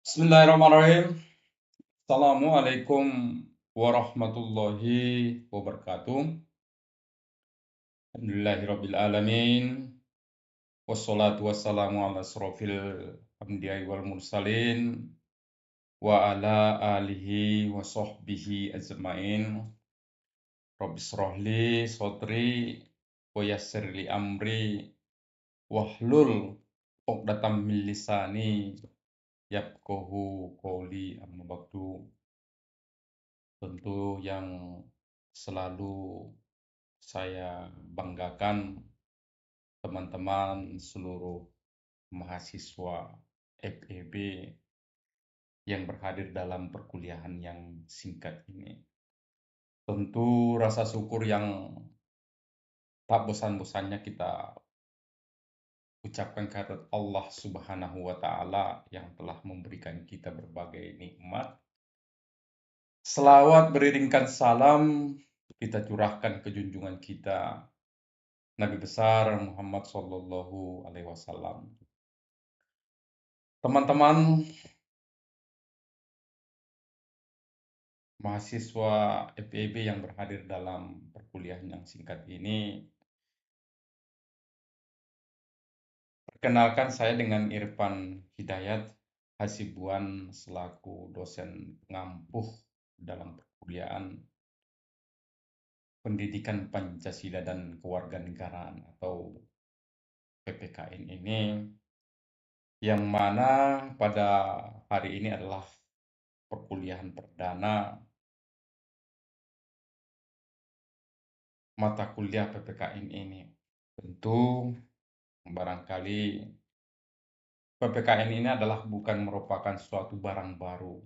Bismillahirrahmanirrahim. Assalamualaikum warahmatullahi wabarakatuh. Alhamdulillahirabbil alamin. Wassalatu wassalamu ala asrofil anbiya'i wal mursalin wa ala alihi wa sahbihi ajmain. Rabbi shrah li sadri wa yassir li amri wahlul 'uqdatam min lisani yafqahu qawli amma ba'du. Tentu yang selalu saya banggakan teman-teman seluruh mahasiswa FEB yang berhadir dalam perkuliahan yang singkat ini. Tentu rasa syukur yang tak bosan-bosannya kita ucapkan kehadirat Allah Subhanahu wa Ta'ala yang telah memberikan kita berbagai nikmat. Selawat beriringkan salam kita curahkan ke junjungan kita Nabi besar Muhammad Sallallahu Alaihi Wasallam. Teman-teman mahasiswa FEB yang berhadir dalam perkuliahan yang singkat ini, perkenalkan saya dengan Irfan Hidayat Hasibuan selaku dosen pengampuh dalam perkuliahan Pendidikan Pancasila dan Kewarganegaraan atau PPKN ini, yang mana pada hari ini adalah perkuliahan perdana mata kuliah PPKN ini. Tentu barangkali PPKN ini adalah bukan merupakan suatu barang baru,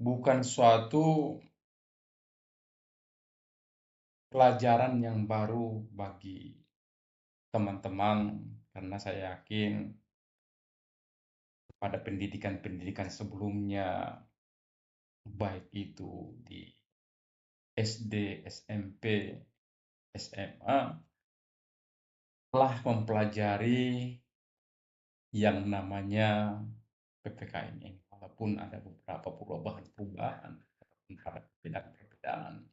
bukan suatu pelajaran yang baru bagi teman-teman, karena saya yakin pada pendidikan-pendidikan sebelumnya, baik itu di SD, SMP, SMA, telah mempelajari yang namanya PPKN ini, walaupun ada beberapa perubahan-perubahan, ada perbedaan-perbedaan.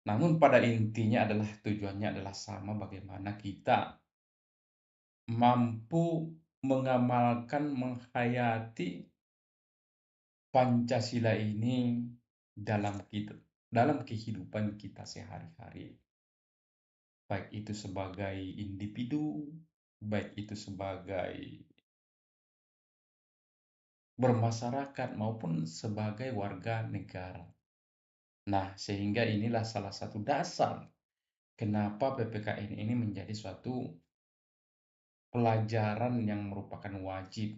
Namun pada intinya adalah tujuannya adalah sama, bagaimana kita mampu mengamalkan, menghayati Pancasila ini dalam kehidupan kita sehari-hari. Baik itu sebagai individu, baik itu sebagai bermasyarakat maupun sebagai warga negara. Nah, sehingga inilah salah satu dasar kenapa PPKN ini menjadi suatu pelajaran yang merupakan wajib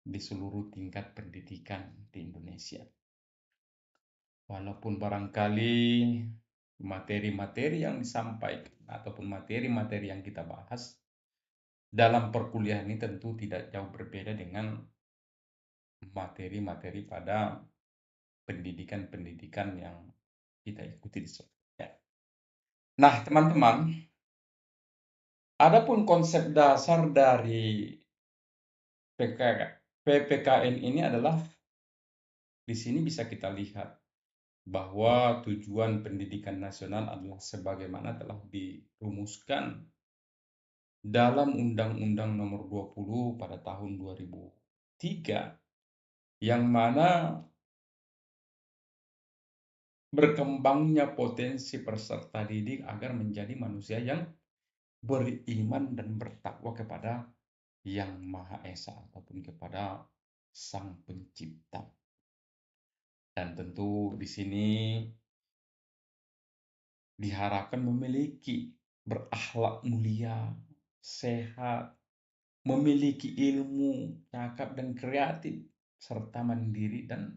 di seluruh tingkat pendidikan di Indonesia. Walaupun barangkali materi-materi yang disampaikan ataupun materi-materi yang kita bahas dalam perkuliahan ini tentu tidak jauh berbeda dengan materi-materi pada pendidikan-pendidikan yang kita ikuti di sebelumnya. Nah, teman-teman, adapun konsep dasar dari PPKN ini adalah, di sini bisa kita lihat bahwa tujuan pendidikan nasional adalah sebagaimana telah dirumuskan dalam Undang-Undang Nomor 20 pada tahun 2003, yang mana berkembangnya potensi peserta didik agar menjadi manusia yang beriman dan bertakwa kepada Yang Maha Esa ataupun kepada Sang Pencipta. Dan tentu di sini diharapkan memiliki berakhlak mulia, sehat, memiliki ilmu, cakap dan kreatif, serta mandiri dan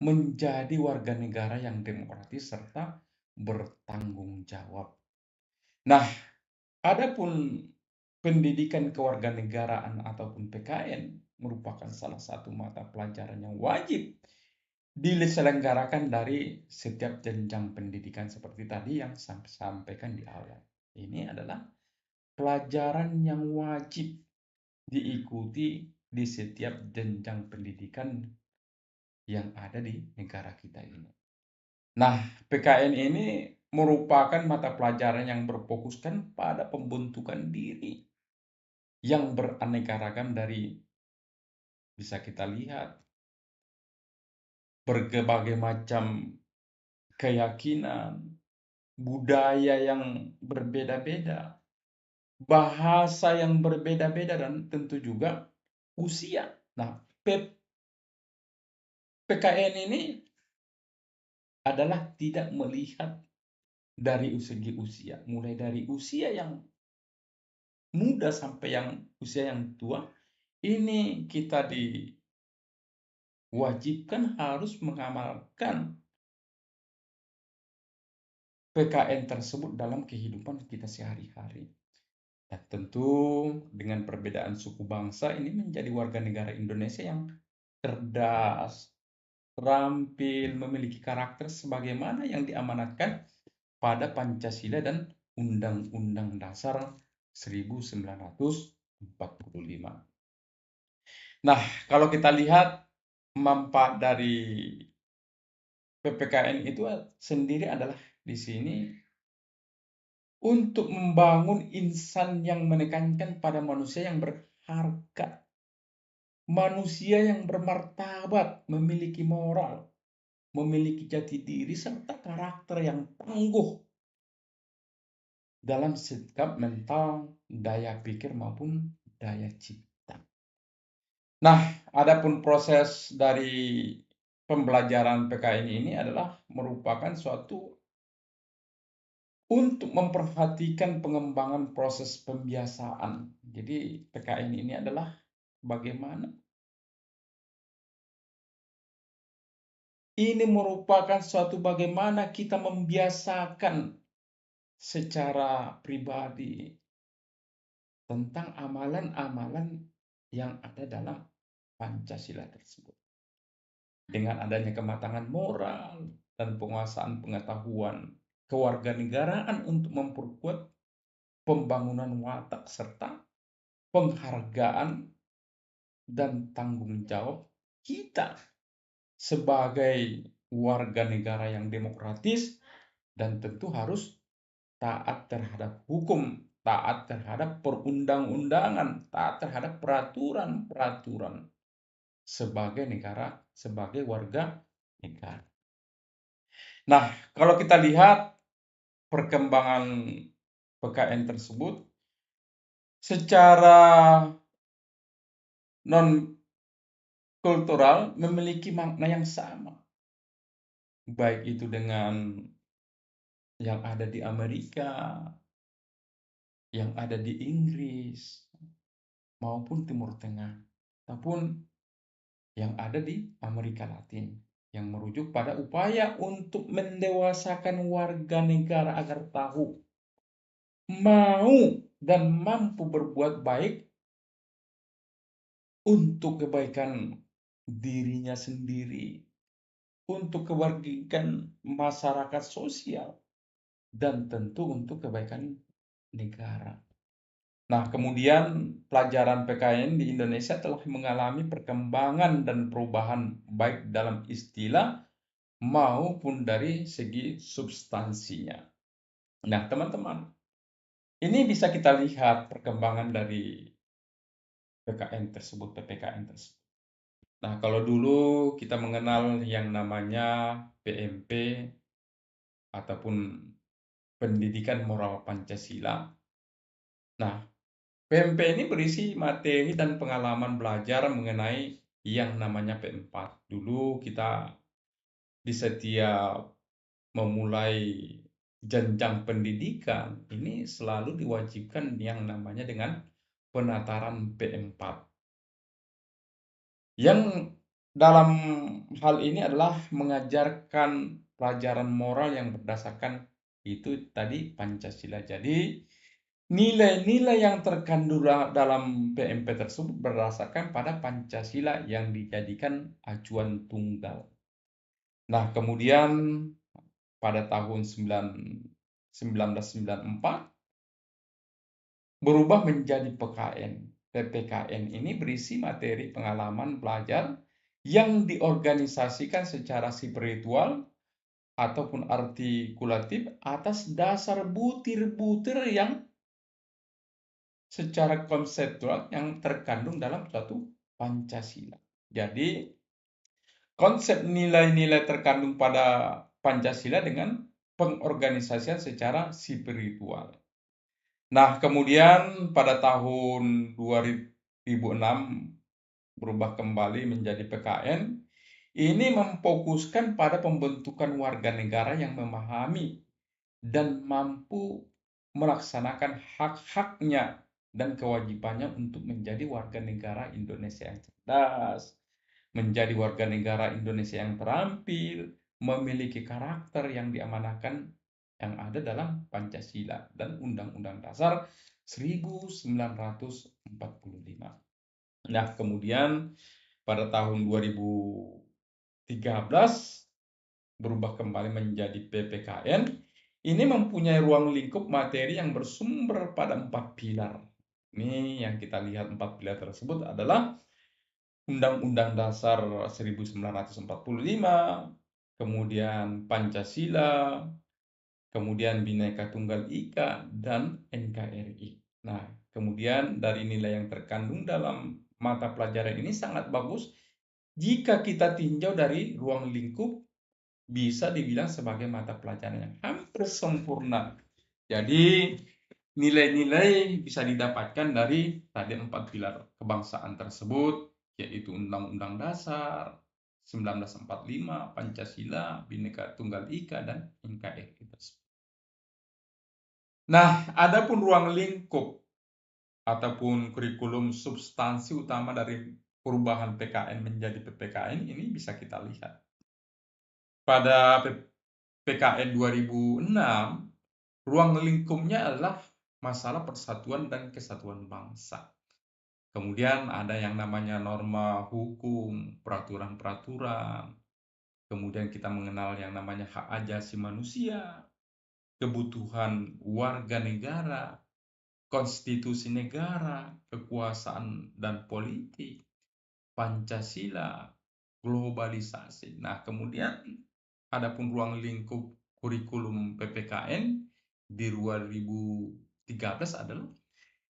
menjadi warga negara yang demokratis serta bertanggung jawab. Nah, adapun pendidikan kewarganegaraan ataupun PKN merupakan salah satu mata pelajaran yang wajib diselenggarakan dari setiap jenjang pendidikan seperti tadi yang saya sampaikan di awal. Ini adalah pelajaran yang wajib diikuti di setiap jenjang pendidikan yang ada di negara kita ini. Nah, PKN ini merupakan mata pelajaran yang berfokuskan pada pembentukan diri yang beraneka ragam dari, bisa kita lihat, berbagai macam keyakinan, budaya yang berbeda-beda, bahasa yang berbeda-beda, dan tentu juga usia. Nah, PKN ini adalah tidak melihat dari segi usia, mulai dari usia yang muda sampai yang usia yang tua, ini kita diwajibkan harus mengamalkan PKN tersebut dalam kehidupan kita sehari-hari. Dan tentu dengan perbedaan suku bangsa ini menjadi warga negara Indonesia yang cerdas, terampil, memiliki karakter sebagaimana yang diamanatkan pada Pancasila dan Undang-Undang Dasar 1945. Nah, kalau kita lihat manfaat dari PPKN itu sendiri adalah di sini untuk membangun insan yang menekankan pada manusia yang berharga, manusia yang bermartabat, memiliki moral, memiliki jati diri, serta karakter yang tangguh dalam sikap mental, daya pikir maupun daya cipta. Nah, adapun proses dari pembelajaran PKN ini adalah merupakan suatu untuk memperhatikan pengembangan proses pembiasaan. Jadi PKN ini adalah bagaimana ini merupakan suatu bagaimana kita membiasakan secara pribadi tentang amalan-amalan yang ada dalam Pancasila tersebut. Dengan adanya kematangan moral dan penguasaan pengetahuan kewarganegaraan untuk memperkuat pembangunan watak serta penghargaan dan tanggung jawab kita sebagai warga negara yang demokratis dan tentu harus taat terhadap hukum, taat terhadap perundang-undangan, taat terhadap peraturan-peraturan sebagai warga negara. Nah, kalau kita lihat perkembangan PKN tersebut secara non kultural memiliki makna yang sama, baik itu dengan yang ada di Amerika, yang ada di Inggris, maupun Timur Tengah, ataupun yang ada di Amerika Latin, yang merujuk pada upaya untuk mendewasakan warga negara agar tahu, mau, dan mampu berbuat baik untuk kebaikan dirinya sendiri, untuk kebaikan masyarakat sosial, dan tentu untuk kebaikan negara. Nah, kemudian pelajaran PKN di Indonesia telah mengalami perkembangan dan perubahan baik dalam istilah maupun dari segi substansinya. Nah, teman-teman, ini bisa kita lihat perkembangan dari PKN tersebut, PPKN tersebut. Nah, kalau dulu kita mengenal yang namanya PMP ataupun Pendidikan Moral Pancasila. Nah, PMP ini berisi materi dan pengalaman belajar mengenai yang namanya P4. Dulu kita di setiap memulai jenjang pendidikan ini selalu diwajibkan yang namanya dengan penataran P4. Yang dalam hal ini adalah mengajarkan pelajaran moral yang berdasarkan itu tadi Pancasila. Jadi nilai-nilai yang terkandung dalam PMP tersebut berdasarkan pada Pancasila yang dijadikan acuan tunggal. Nah, kemudian pada tahun 1994 berubah menjadi PKN. PPKN ini berisi materi pengalaman belajar yang diorganisasikan secara spiritual ataupun artikulatif atas dasar butir-butir yang secara konseptual yang terkandung dalam suatu Pancasila. Jadi, konsep nilai-nilai terkandung pada Pancasila dengan pengorganisasian secara spiritual. Nah, kemudian pada tahun 2006 berubah kembali menjadi PKN. Ini memfokuskan pada pembentukan warga negara yang memahami dan mampu melaksanakan hak-haknya dan kewajibannya untuk menjadi warga negara Indonesia yang cerdas, menjadi warga negara Indonesia yang terampil, memiliki karakter yang diamanahkan yang ada dalam Pancasila dan Undang-Undang Dasar 1945. Nah, kemudian pada tahun 2013 berubah kembali menjadi PPKN. Ini mempunyai ruang lingkup materi yang bersumber pada 4 pilar. Ini yang kita lihat 4 pilar tersebut adalah Undang-Undang Dasar 1945, kemudian Pancasila, kemudian Bhinneka Tunggal Ika, dan NKRI. Nah, kemudian dari nilai yang terkandung dalam mata pelajaran ini sangat bagus jika kita tinjau dari ruang lingkup bisa dibilang sebagai mata pelajaran yang hampir sempurna. Jadi nilai-nilai bisa didapatkan dari tadi 4 pilar kebangsaan tersebut, yaitu Undang-Undang Dasar 1945, Pancasila, Bhinneka Tunggal Ika, dan NKRI tersebut. Nah, adapun ruang lingkup ataupun kurikulum substansi utama dari perubahan PKN menjadi PPKN ini bisa kita lihat. Pada PKN 2006, ruang lingkupnya adalah masalah persatuan dan kesatuan bangsa. Kemudian ada yang namanya norma hukum, peraturan-peraturan. Kemudian kita mengenal yang namanya hak asasi manusia, kebutuhan warga negara, konstitusi negara, kekuasaan dan politik, Pancasila, globalisasi. Nah, kemudian adapun ruang lingkup kurikulum PPKN di 2013 adalah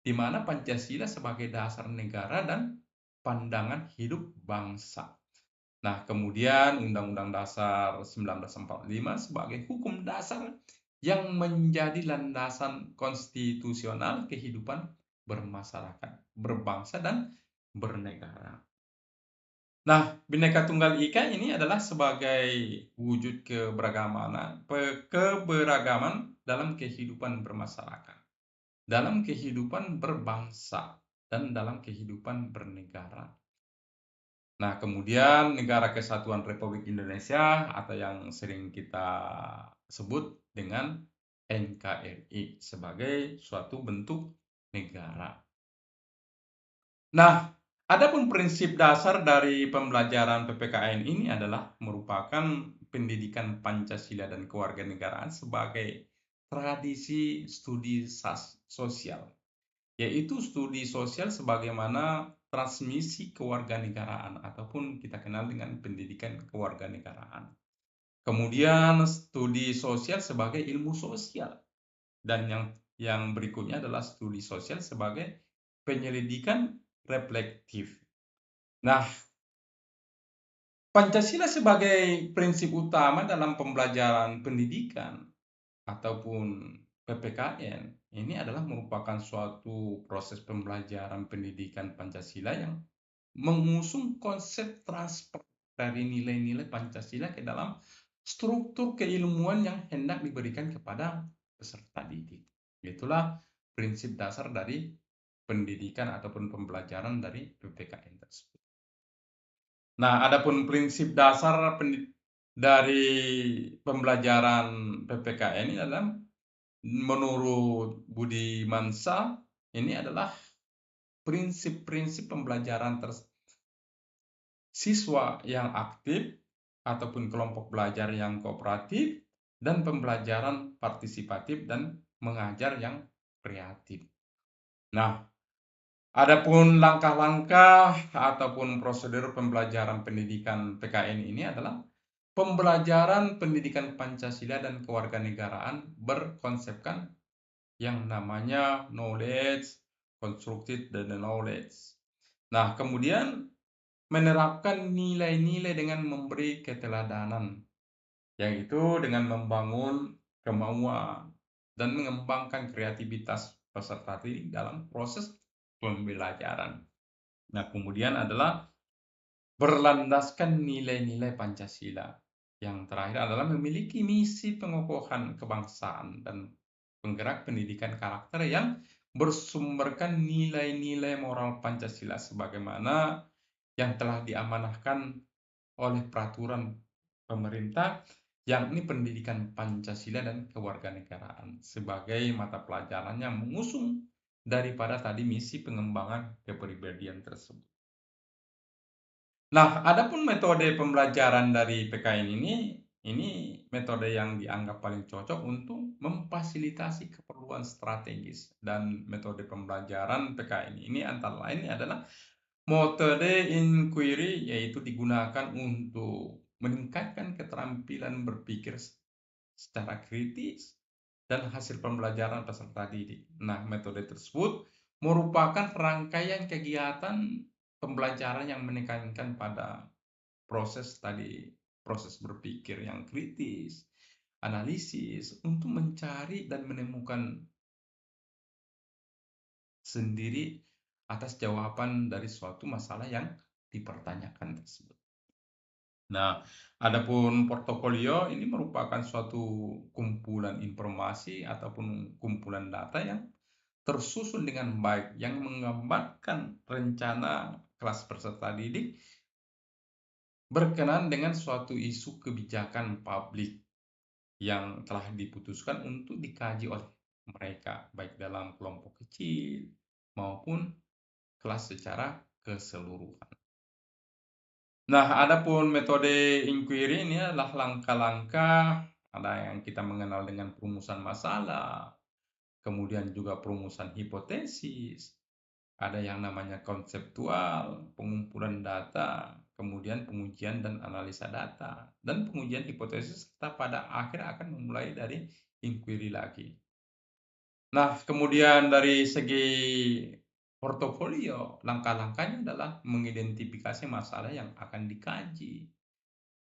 di mana Pancasila sebagai dasar negara dan pandangan hidup bangsa. Nah, kemudian Undang-Undang Dasar 1945 sebagai hukum dasar yang menjadi landasan konstitusional kehidupan bermasyarakat, berbangsa, dan bernegara. Nah, Bhinneka Tunggal Ika ini adalah sebagai wujud keberagaman dalam kehidupan bermasyarakat, dalam kehidupan berbangsa, dan dalam kehidupan bernegara. Nah, kemudian Negara Kesatuan Republik Indonesia atau yang sering kita sebut dengan NKRI sebagai suatu bentuk negara. Nah, adapun prinsip dasar dari pembelajaran PPKN ini adalah merupakan pendidikan Pancasila dan kewarganegaraan sebagai tradisi studi sosial, yaitu studi sosial sebagaimana transmisi kewarganegaraan ataupun kita kenal dengan pendidikan kewarganegaraan. Kemudian studi sosial sebagai ilmu sosial dan yang berikutnya adalah studi sosial sebagai penyelidikan reflektif. Nah, Pancasila sebagai prinsip utama dalam pembelajaran pendidikan ataupun PPKN ini adalah merupakan suatu proses pembelajaran pendidikan Pancasila yang mengusung konsep transfer dari nilai-nilai Pancasila ke dalam struktur keilmuan yang hendak diberikan kepada peserta didik. Itulah prinsip dasar dari pendidikan ataupun pembelajaran dari PPKN tersebut. Nah, adapun prinsip dasar dari pembelajaran PPKN ini adalah menurut Budi Mansa ini adalah prinsip-prinsip pembelajaran siswa yang aktif ataupun kelompok belajar yang kooperatif dan pembelajaran partisipatif dan mengajar yang kreatif. Nah, Adapun langkah-langkah ataupun prosedur pembelajaran pendidikan PKN ini adalah pembelajaran pendidikan Pancasila dan kewarganegaraan berkonsepkan yang namanya knowledge, constructed dan knowledge. Nah, kemudian menerapkan nilai-nilai dengan memberi keteladanan, yaitu dengan membangun kemauan dan mengembangkan kreativitas peserta didik dalam proses pembelajaran. Nah, kemudian adalah berlandaskan nilai-nilai Pancasila. Yang terakhir adalah memiliki misi pengokohan kebangsaan dan penggerak pendidikan karakter yang bersumberkan nilai-nilai moral Pancasila sebagaimana yang telah diamanahkan oleh peraturan pemerintah, yakni pendidikan Pancasila dan kewarganegaraan sebagai mata pelajaran yang mengusung daripada tadi misi pengembangan kepribadian tersebut. Nah, adapun metode pembelajaran dari PKN ini metode yang dianggap paling cocok untuk memfasilitasi keperluan strategis, dan metode pembelajaran PKN ini antara lain adalah metode inquiry, yaitu digunakan untuk meningkatkan keterampilan berpikir secara kritis dan hasil pembelajaran peserta didik. Nah, metode tersebut merupakan rangkaian kegiatan pembelajaran yang menekankan pada proses berpikir yang kritis, analisis untuk mencari dan menemukan sendiri atas jawaban dari suatu masalah yang dipertanyakan tersebut. Nah, adapun portofolio ini merupakan suatu kumpulan informasi ataupun kumpulan data yang tersusun dengan baik yang menggambarkan rencana kelas peserta didik berkenaan dengan suatu isu kebijakan publik yang telah diputuskan untuk dikaji oleh mereka, baik dalam kelompok kecil maupun kelas secara keseluruhan. Nah, adapun metode inquiry ini adalah langkah-langkah, ada yang kita mengenal dengan perumusan masalah, kemudian juga perumusan hipotesis, ada yang namanya konseptual, pengumpulan data, kemudian pengujian dan analisa data, dan pengujian hipotesis serta pada akhir akan memulai dari inquiry lagi. Nah, kemudian dari segi portofolio, langkah-langkahnya adalah mengidentifikasi masalah yang akan dikaji,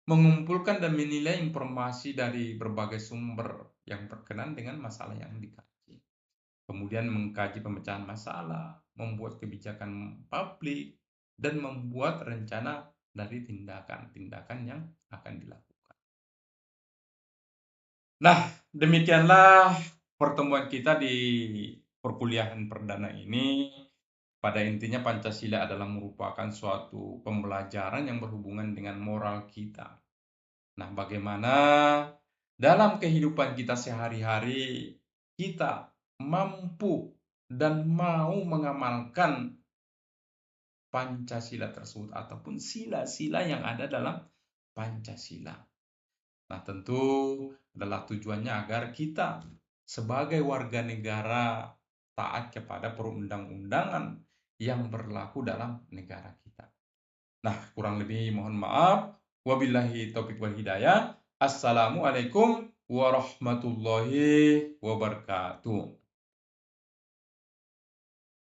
mengumpulkan dan menilai informasi dari berbagai sumber yang berkenaan dengan masalah yang dikaji. Kemudian mengkaji pemecahan masalah, membuat kebijakan publik, dan membuat rencana dari tindakan-tindakan yang akan dilakukan. Nah, demikianlah pertemuan kita di perkuliahan perdana ini. Pada intinya Pancasila adalah merupakan suatu pembelajaran yang berhubungan dengan moral kita. Nah, bagaimana dalam kehidupan kita sehari-hari kita mampu dan mau mengamalkan Pancasila tersebut ataupun sila-sila yang ada dalam Pancasila. Nah, tentu adalah tujuannya agar kita sebagai warga negara taat kepada perundang-undangan yang berlaku dalam negara kita. Nah, kurang lebih mohon maaf. Wabillahi taufik wal hidayah. Assalamualaikum warahmatullahi wabarakatuh.